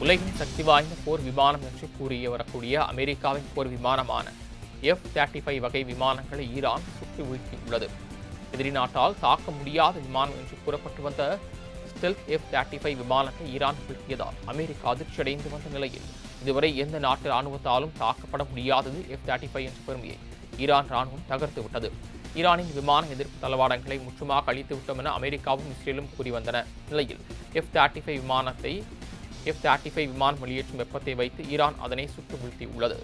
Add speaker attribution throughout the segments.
Speaker 1: உலகின் சக்தி வாய்ந்த போர் விமானம் என்று கூறிய வரக்கூடிய அமெரிக்காவின் போர் விமானமான F-35 வகை விமானங்களை ஈரான் சுட்டு வீழ்த்தியுள்ளது. எதிரி நாட்டால் தாக்க முடியாத விமானம் என்று கூறப்பட்டு வந்த ஸ்டெல்த் F-35 விமானத்தை ஈரான் வீழ்த்தியதால் அமெரிக்கா அதிர்ச்சியடைந்து வந்த நிலையில் இதுவரை எந்த நாட்டு ராணுவத்தாலும் தாக்கப்பட முடியாதது F-35 என்ற பெருமையை ஈரான் ராணுவம் தகர்த்துவிட்டது. ஈரானின் விமான எதிர்ப்பு தளவாடங்களை முற்றுமாக அழித்துவிட்டோம் என அமெரிக்காவும் இஸ்ரேலும் கூறி வந்தன நிலையில் F-35 விமானம் வெளியேற்றும் வெப்பத்தை வைத்து ஈரான் அதனை சுட்டு வீழ்த்தியுள்ளது.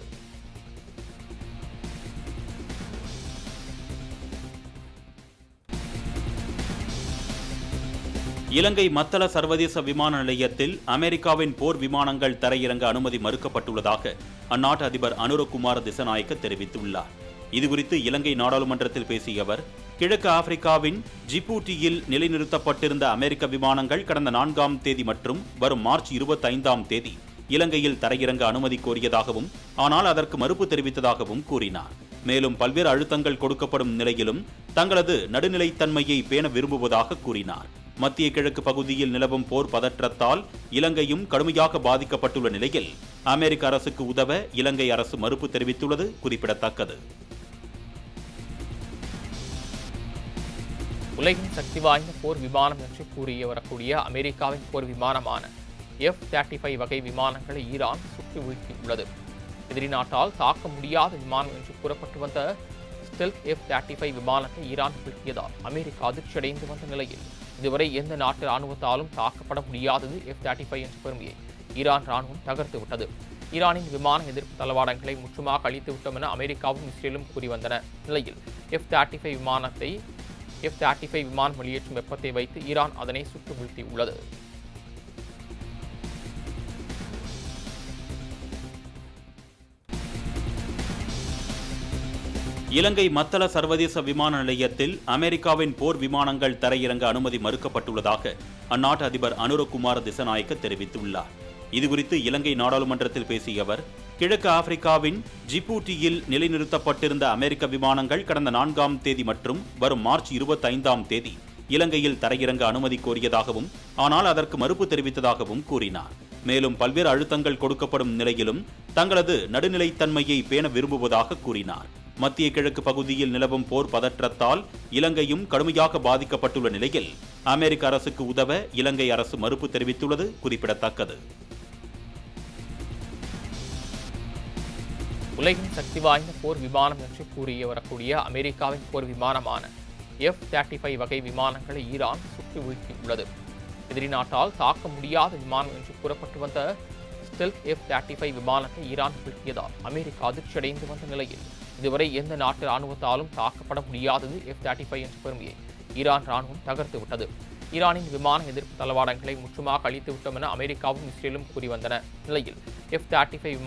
Speaker 2: இலங்கை மத்தள சர்வதேச விமான நிலையத்தில் அமெரிக்காவின் போர் விமானங்கள் தரையிறங்க அனுமதி மறுக்கப்பட்டுள்ளதாக அந்நாட்டு அதிபர் அனுரகுமார திசநாயக்க தெரிவித்துள்ளார். இதுகுறித்து இலங்கை நாடாளுமன்றத்தில் பேசிய அவர், கிழக்கு ஆப்பிரிக்காவின் ஜிபூட்டியில் நிலைநிறுத்தப்பட்டிருந்த அமெரிக்க விமானங்கள் கடந்த 4ஆம் தேதி மற்றும் வரும் மார்ச் 25ஆம் தேதி இலங்கையில் தரையிறங்க அனுமதி கோரியதாகவும் ஆனால் அதற்கு மறுப்பு தெரிவித்ததாகவும் கூறினார். மேலும் பல்வேறு அழுத்தங்கள் கொடுக்கப்படும் நிலையிலும் தங்களது நடுநிலைத்தன்மையை பேண விரும்புவதாக கூறினார். மத்திய கிழக்கு பகுதியில் நிலவும் போர் பதற்றத்தால் இலங்கையும் கடுமையாக பாதிக்கப்பட்டுள்ள நிலையில் அமெரிக்க அரசுக்கு உதவ இலங்கை அரசு மறுப்பு தெரிவித்துள்ளது குறிப்பிடத்தக்கது.
Speaker 1: உலகின் சக்தி வாய்ந்த போர் விமானம் என்று கூறிய வரக்கூடிய அமெரிக்காவின் போர் விமானமான F-35 வகை விமானங்களை ஈரான் சுட்டு வீழ்த்தியுள்ளது. எதிரி நாட்டால் தாக்க முடியாத விமானம் என்று கூறப்பட்டு வந்த ஸ்டெல்த் F-35 விமானத்தை ஈரான் வீழ்த்தியதால் அமெரிக்கா அதிர்ச்சியடைந்து வந்த நிலையில் இதுவரை எந்த நாட்டு ராணுவத்தாலும் தாக்கப்பட முடியாதது F-35 என்ற பெருமையை ஈரான் ராணுவம் தகர்த்துவிட்டது. ஈரானின் விமான எதிர்ப்பு தளவாடங்களை முற்றுமாக அழித்துவிட்டோம் என அமெரிக்காவும் இஸ்ரேலும் கூறி வந்தன நிலையில் F-35 விமானம் வெளியேற்றும் வெப்பத்தை வைத்து ஈரான் அதனை சுட்டு வீழ்த்தியுள்ளது.
Speaker 2: இலங்கை மத்தள சர்வதேச விமான நிலையத்தில் அமெரிக்காவின் போர் விமானங்கள் தரையிறங்க அனுமதி மறுக்கப்பட்டுள்ளதாக அந்நாட்டு அதிபர் அனுரகுமார திசநாயக்க தெரிவித்துள்ளார். இதுகுறித்து இலங்கை நாடாளுமன்றத்தில் பேசிய அவர், கிழக்கு ஆப்பிரிக்காவின் ஜிபூட்டியில் நிலைநிறுத்தப்பட்டிருந்த அமெரிக்க விமானங்கள் கடந்த 4ஆம் தேதி மற்றும் வரும் மார்ச் 25ஆம் தேதி இலங்கையில் தரையிறங்க அனுமதி கோரியதாகவும் ஆனால் அதற்கு மறுப்பு தெரிவித்ததாகவும் கூறினார். மேலும் பல்வேறு அழுத்தங்கள் கொடுக்கப்படும் நிலையிலும் தங்களது நடுநிலைத்தன்மையை பேண விரும்புவதாக கூறினார். மத்திய கிழக்கு பகுதியில் நிலவும் போர் பதற்றத்தால் இலங்கையும் கடுமையாக பாதிக்கப்பட்டுள்ள நிலையில் அமெரிக்க அரசுக்கு உதவ இலங்கை அரசு மறுப்பு தெரிவித்துள்ளது குறிப்பிடத்தக்கது.
Speaker 1: உலகின் சக்தி வாய்ந்த போர் விமானம் என்று கூறிய வரக்கூடிய அமெரிக்காவின் போர் விமானமான F-35 வகை விமானங்களை ஈரான் சுட்டு வீழ்த்தியுள்ளது. எதிரி நாட்டால் தாக்க முடியாத விமானம் என்று கூறப்பட்டு வந்த ஸ்டெல்த் F-35 விமானத்தை ஈரான் வீழ்த்தியதால் அமெரிக்கா அதிர்ச்சியடைந்து வந்த நிலையில் இதுவரை எந்த நாட்டு ராணுவத்தாலும் தாக்கப்பட முடியாதது F-35 என்ற பெருமையை ஈரான் ராணுவம் தகர்த்துவிட்டது. ஈரானின் விமான எதிர்ப்பு தளவாடங்களை முற்றுமாக அழித்துவிட்டோம் என அமெரிக்காவும் இஸ்ரேலும் கூறி வந்தன நிலையில் F-35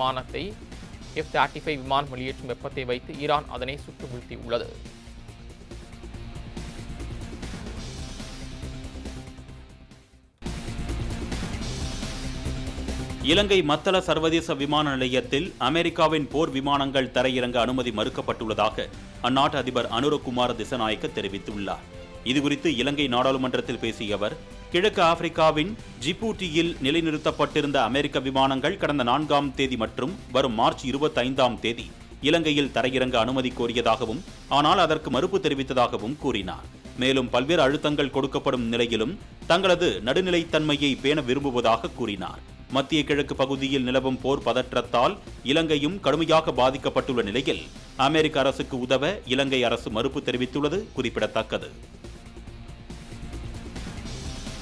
Speaker 1: விமானம் வெளியேற்றும் வெப்பத்தை வைத்து ஈரான் அதனை சுட்டு வீழ்த்தியுள்ளது.
Speaker 2: இலங்கை மத்தள சர்வதேச விமான நிலையத்தில் அமெரிக்காவின் போர் விமானங்கள் தரையிறங்க அனுமதி மறுக்கப்பட்டுள்ளதாக அந்நாட்டு அதிபர் அனுரகுமார திசநாயக்க தெரிவித்துள்ளார். இதுகுறித்து இலங்கை நாடாளுமன்றத்தில் பேசிய அவர், கிழக்கு ஆப்பிரிக்காவின் ஜிபூட்டியில் நிலைநிறுத்தப்பட்டிருந்த அமெரிக்க விமானங்கள் கடந்த 4ஆம் தேதி மற்றும் வரும் மார்ச் 25ஆம் தேதி இலங்கையில் தரையிறங்க அனுமதி கோரியதாகவும் ஆனால் அதற்கு மறுப்பு தெரிவித்ததாகவும் கூறினார். மேலும் பல்வேறு அழுத்தங்கள் கொடுக்கப்படும் நிலையிலும் தங்களது நடுநிலைத்தன்மையை பேண விரும்புவதாக கூறினார். மத்திய கிழக்கு பகுதியில் நிலவும் போர் பதற்றத்தால் இலங்கையும் கடுமையாக பாதிக்கப்பட்டுள்ள நிலையில் அமெரிக்க அரசுக்கு உதவ இலங்கை அரசு மறுப்பு தெரிவித்துள்ளது குறிப்பிடத்தக்கது.